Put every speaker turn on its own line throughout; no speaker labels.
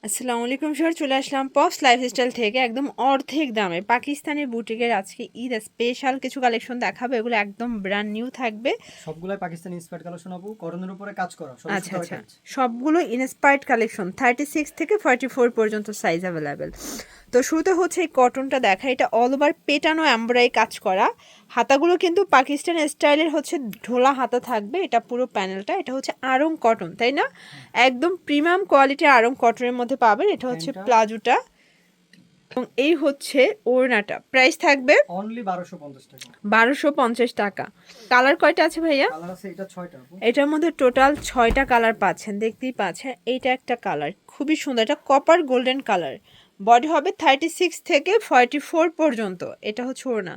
আসসালামু আলাইকুম স্যার, চলে আসলাম পপস লাইফস্টাইল থেকে একদম অর্ধেক দামে পাকিস্তানি বুটিকের আজকে ঈদ স্পেশাল কিছু কালেকশন দেখাবো। এগুলো একদম ব্র্যান্ড নিউ থাকবে।
সবগুলাই পাকিস্তানি ইন্সপায়ার্ড কালেকশন আপু, কটনের উপরে কাজ করা, সবই
আচ্ছা
সুতার
আচ্ছা,
কাজ।
সবগুলো ইন্সপায়ার্ড কালেকশন 36 থেকে 44 পর্যন্ত সাইজ অ্যাভেলেবেল। তো শুরুতে হচ্ছে এই কটনটা দেখা, এটা অল ওভার পেটানো এমব্রয়ডারি কাজ করা। হাতাগুলো কিন্তু পাকিস্তান স্টাইলের হচ্ছে ঢোলা হাতা থাকবে। এটা পুরো প্যানেলটা, এটা হচ্ছে আড়ং কটন, তাই না? একদম প্রিমিয়াম কোয়ালিটির আড়ং কটনের মধ্যে পাবেন। এটা হচ্ছে
প্যান্টটা
প্লাজোটা এবং এই হচ্ছে ওড়নাটা। প্রাইস থাকবে
অনলি 1250 টাকা।
1250 টাকা। কালার কয়টা আছে ভাইয়া?
কালার আছে এটা 6টা আপু।
এটার মধ্যে টোটাল 6টা কালার পাচ্ছেন, দেখতেই পাচ্ছেন। এইটা একটা কালার খুবই সুন্দর, এটা কপার গোল্ডেন কালার। বডি হবে 36 থেকে 44 পর্যন্ত। এটা হচ্ছে ওড়না।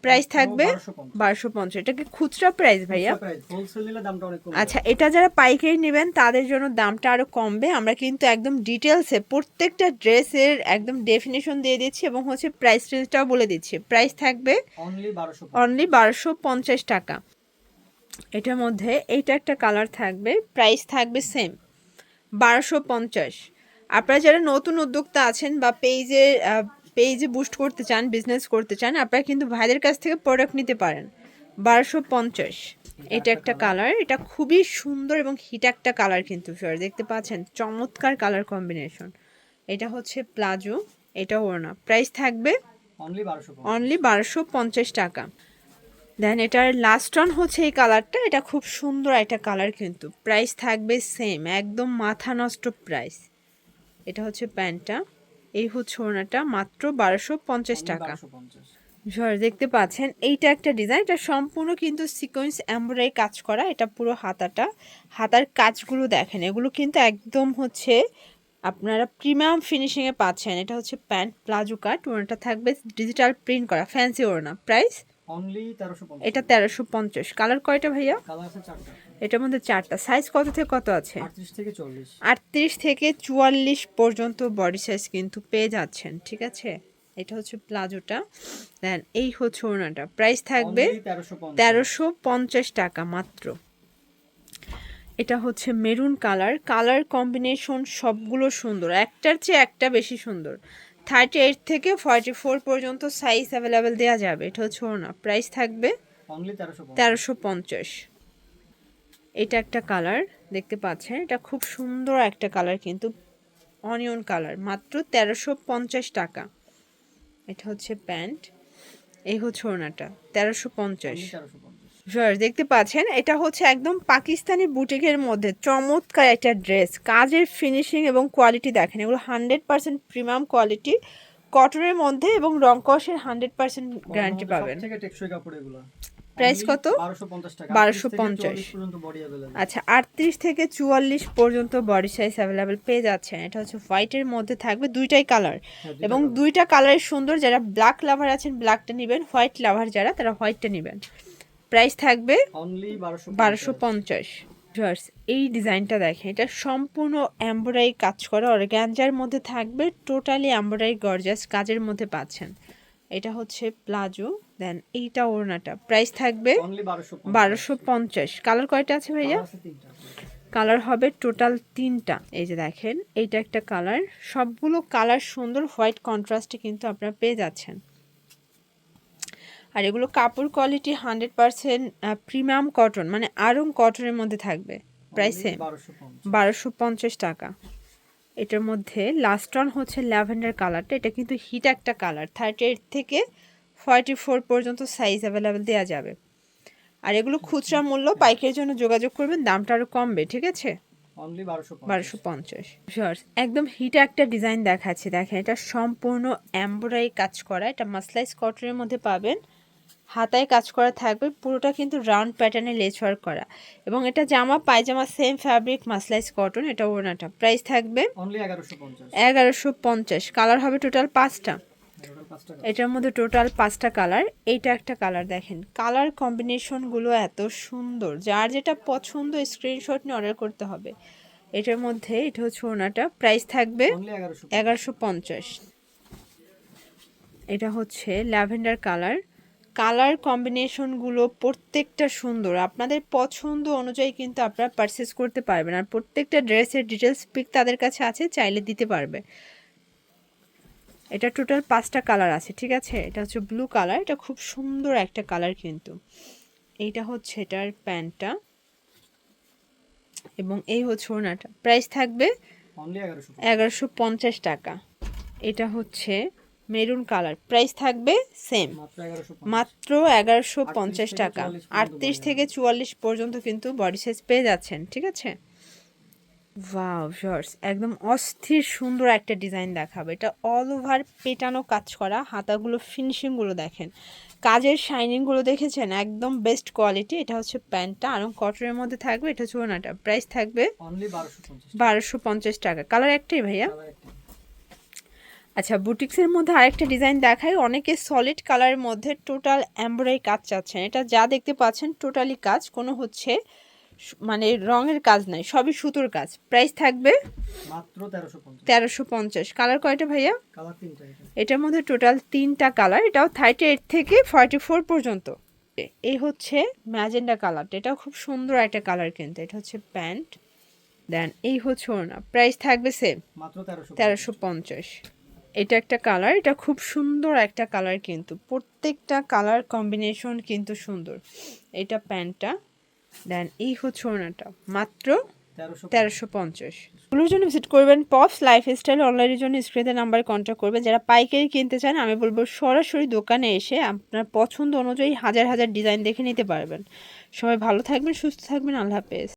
প্রাইস
মাত্র
থাকবে
1250।
1250। এটা কি খুচরা প্রাইস ভাইয়া?
খুচরা প্রাইস, হোলসেল নিলে দামটা অনেক কমে
আচ্ছা,
যাবে।
এটা যারা পাইকারি নেবেন তাদের জন্য দামটা আরও কমবে। আমরা কিন্তু একদম ডিটেলসে প্রত্যেকটা ড্রেসের একদম ডেফিনেশন দিয়ে দিচ্ছি এবং হচ্ছে প্রাইস রেঞ্জটাও বলে দিচ্ছি। প্রাইস থাকবে
অনলি
অনলি
1250।
1250 টাকা। এটার মধ্যে এইটা একটা কালার থাকবে, প্রাইস থাকবে সেম 1250। আপনারা যারা নতুন উদ্যোক্তা আছেন বা পেজে বুস্ট করতে চান, বিজনেস করতে চান, আপনারা কিন্তু ভাইদের কাছ থেকে প্রোডাক্ট নিতে পারেন। 1250। এটা একটা কালার, এটা খুবই সুন্দর এবং হিট একটা কালার কিন্তু স্যার, দেখতে পাচ্ছেন চমৎকার কালার কম্বিনেশন। এটা হচ্ছে প্লাজো, এটা ওড়না। প্রাইস থাকবে
অনলি 1250।
অনলি 1250 টাকা। দেন এটার লাস্ট অন হচ্ছে এই কালারটা, এটা খুব সুন্দর একটা কালার কিন্তু। প্রাইস থাকবে সেম, একদম মাথা নষ্ট প্রাইস। এটা হচ্ছে প্যান্টটা, এই হচ্ছে ওড়নাটা, মাত্র 1250
অনলি
টাকা।
1250।
ঝড় দেখতে পাচ্ছেন, এইটা একটা ডিজাইন, এটা সম্পূর্ণ কিন্তু সিকোয়েন্স এমব্রয়ডারি কাজ করা। এটা পুরো হাতাটা, হাতার কাজগুলো দেখেন, এগুলো কিন্তু একদম হচ্ছে আপনারা প্রিমিয়াম ফিনিশিংয়ে পাচ্ছেন। এটা হচ্ছে প্যান্ট প্লাজো কাট, ওড়নাটা থাকবে ডিজিটাল প্রিন্ট করা ফ্যান্সি ওড়না। প্রাইস
অনলি 1350
এটা
টাকা।
1350। কালার কয়টা ভাইয়া?
কালার আছে 4টা।
এটার মধ্যে 4টা। সাইজ কত থেকে কত আছে?
38 থেকে 40।
38 থেকে 44 পর্যন্ত বডি সাইজ কিন্তু পেয়ে যাচ্ছেন, ঠিক আছে। এটা হচ্ছে প্লাজোটা। দেন এই হচ্ছে ওড়নাটা। প্রাইস থাকবে
অনলি 1350।
1350 টাকা মাত্র। এটা হচ্ছে মেরুন কালার, কালার কম্বিনেশন সবগুলো সুন্দর, একটার চেয়ে একটা বেশি সুন্দর। 38 থেকে 44 পর্যন্ত সাইজ অ্যাভেলেবেল দেওয়া যাবে। এটা হচ্ছে ওড়না। প্রাইস থাকবে
অনলি 1350।
1350। এটা একটা কালার, দেখতে পাচ্ছেন, এটা খুব সুন্দর একটা কালার কিন্তু, অনিয়ন কালার। মাত্র 1350 টাকা। এটা হচ্ছে প্যান্ট, এই হচ্ছে ওড়নাটা। 1350।
অনলি 1350।
ভিউয়ার্স দেখতে পাচ্ছেন, এটা হচ্ছে একদম পাকিস্তানি বুটিকের মধ্যে চমৎকার একটা ড্রেস। কাজের ফিনিশিং এবং কোয়ালিটি দেখেন, এগুলো 100% প্রিমিয়াম কোয়ালিটি কটনের মধ্যে এবং রং কষের 100%
কটনের
গ্যারান্টি
মধ্যে
পাবেন।
সবথেকে টেকসই কাপড় এগুলা।
প্রাইস
অনলি
কত?
1250 টাকা। 38 থেকে
1250।
44 পর্যন্ত বডি अवेलेबल।
আচ্ছা, 38 থেকে 44 পর্যন্ত বডি সাইজ অ্যাভেলেবেল পেয়ে যাচ্ছেন। এটা হচ্ছে হোয়াইটের মধ্যে থাকবে, দুইটাই কালার
হ্যাঁ, দুইটা
এবং
কালার।
দুইটা কালারের সুন্দর। যারা ব্ল্যাক লাভার আছেন ব্ল্যাকটা নেবেন, হোয়াইট লাভার যারা তারা হোয়াইটটা নেবেন। প্রাইস থাকবে
অনলি 1250।
1250। ভিউয়ার্স এই ডিজাইনটা দেখেন, এটা সম্পূর্ণ এমব্রয়ডারি কাজ করা অর্গানজার মধ্যে থাকবে, টোটালি এমব্রয়ডারি গর্জাস কাজের মধ্যে পাচ্ছেন। এটা হচ্ছে প্লাজো, দেন এইটা ওড়নাটা। প্রাইস থাকবে
অনলি 1250।
1250। কালার কয়টা আছে ভাইয়া?
কালার আছে 3টা।
কালার হবে টোটাল 3টা। এই যে দেখেন, এইটা একটা কালার, সবগুলো কালার সুন্দর হোয়াইট কন্ট্রাস্টে কিন্তু আপনারা পেয়ে যাচ্ছেন। আর এগুলো কাপড় কোয়ালিটি 100% প্রিমিয়াম কটন, মানে আরং কটনের মধ্যে থাকবে। Price
only
same
1250।
1250 টাকা। এটার মধ্যে লাস্ট অন হচ্ছে ল্যাভেন্ডার কালারটা, এটা কিন্তু হিট একটা কালার। 38 থেকে 44 পর্যন্ত সাইজ অ্যাভেলেবেল দেওয়া যাবে। আর এগুলো খুচরা মূল্য, পাইকারির জন্য যোগাযোগ করবেন, দামটা আরও কমবে, ঠিক আছে।
অনলি 1250।
1250। শর্টস একদম হিট একটা ডিজাইন দেখাচ্ছি, দেখেন এটা সম্পূর্ণ এমব্রয়ডারি কাজ করা। এটা মাসলাইজ কটনের মধ্যে পাবেন, হাতায় কাজ করা থাকবে, পুরোটা কিন্তু রাউন্ড প্যাটার্নে লেস ওয়ার্ক করা এবং এটা জামা পায়জামা সেম ফ্যাব্রিক মাসলাইজ কটন। এটা ওড়নাটা। প্রাইস থাকবে
অনলি 1150।
1150। কালার হবে টোটাল 5টা।
টোটাল 5টা কালার।
এটার মধ্যে টোটাল 5টা কালার। এইটা একটা কালার, দেখেন কালার কম্বিনেশনগুলো এত সুন্দর, যার যেটা পছন্দ স্ক্রিনশট নিয়ে অর্ডার করতে হবে। এটার মধ্যে এটা হচ্ছে ওড়নাটা। প্রাইস থাকবে
অনলি 1150।
1150। এটা হচ্ছে ল্যাভেন্ডার কালার, কালার কম্বিনেশনগুলো প্রত্যেকটা সুন্দর, আপনাদের পছন্দ অনুযায়ী কিন্তু আপনারা পারচেস করতে পারবেন। আর প্রত্যেকটা ড্রেসের ডিটেলস পিক তাদের কাছে আছে, চাইলে দিতে পারবে। এটা টোটাল 5টা কালার আছে, ঠিক আছে। এটা হচ্ছে ব্লু কালার, এটা খুব সুন্দর একটা কালার কিন্তু। এইটা হচ্ছে এটার প্যান্টটা এবং এই হচ্ছে ওড়নাটা। প্রাইস থাকবে
অনলি
1150 টাকা। এটা হচ্ছে মেরুন কালার, প্রাইস থাকবে সেম, মাত্র 1150 টাকা। 38 থেকে 44 পর্যন্ত কিন্তু বডি সাইজ পেয়ে যাচ্ছেন, ঠিক আছে। ওয়াও ভিউয়ার্স, একদম অস্থির সুন্দর একটা ডিজাইন দেখাবে। এটা অল ওভার পেটানো কাজ করা, হাতাগুলো ফিনিশিংগুলো দেখেন, কাজের শাইনিংগুলো দেখেছেন, একদম বেস্ট কোয়ালিটি। এটা হচ্ছে প্যান্টটা, আর কটনের মধ্যে থাকবে। এটা হচ্ছে ওড়নাটা, প্রাইস থাকবে
অনলি
1250 টাকা। কালার একটাই ভাইয়া? আচ্ছা, বুটিক্সের মধ্যে আরেকটা ডিজাইন দেখাই। অনেকে সলিড কালারের মধ্যে টোটাল এমব্রয়ডারি কাজ চাচ্ছেন। এটা যা দেখতে পাচ্ছেন টোটালি কাজ, কোনো হচ্ছে মানে রঙের কাজ নাই, সবই সুতোর কাজ। প্রাইস থাকবে
মাত্র
1350। কালার কয়টা ভাইয়া?
কালার 3টা।
এটার মধ্যে টোটাল 3টা কালার, এটাও 38 থেকে 44 পর্যন্ত। এই হচ্ছে ম্যাজেন্ডা কালারটা, এটাও খুব সুন্দর একটা কালার কিন্তু। এটা হচ্ছে প্যান্ট, দেন এই হচ্ছে ওড়না। প্রাইস থাকবে সেম,
মাত্র
1350। এটা একটা কালার, এটা খুব সুন্দর একটা কালার কিন্তু, প্রত্যেকটা কালার কম্বিনেশন কিন্তু সুন্দর। এটা প্যান্টটা, দেন এই হচ্ছে ওড়নাটা, মাত্র 1350। এগুলোর জন্য ভিজিট করবেন পপস লাইফস্টাইল। অনলাইনের জন্য স্ক্রিনের নাম্বারে কন্ট্যাক্ট করবেন। যারা পাইকারি কিনতে চান, আমি বলবো সরাসরি দোকানে এসে আপনার পছন্দ অনুযায়ী হাজার হাজার ডিজাইন দেখে নিতে পারবেন। সবাই ভালো থাকবেন, সুস্থ থাকবেন, আল্লাহ হাফেজ।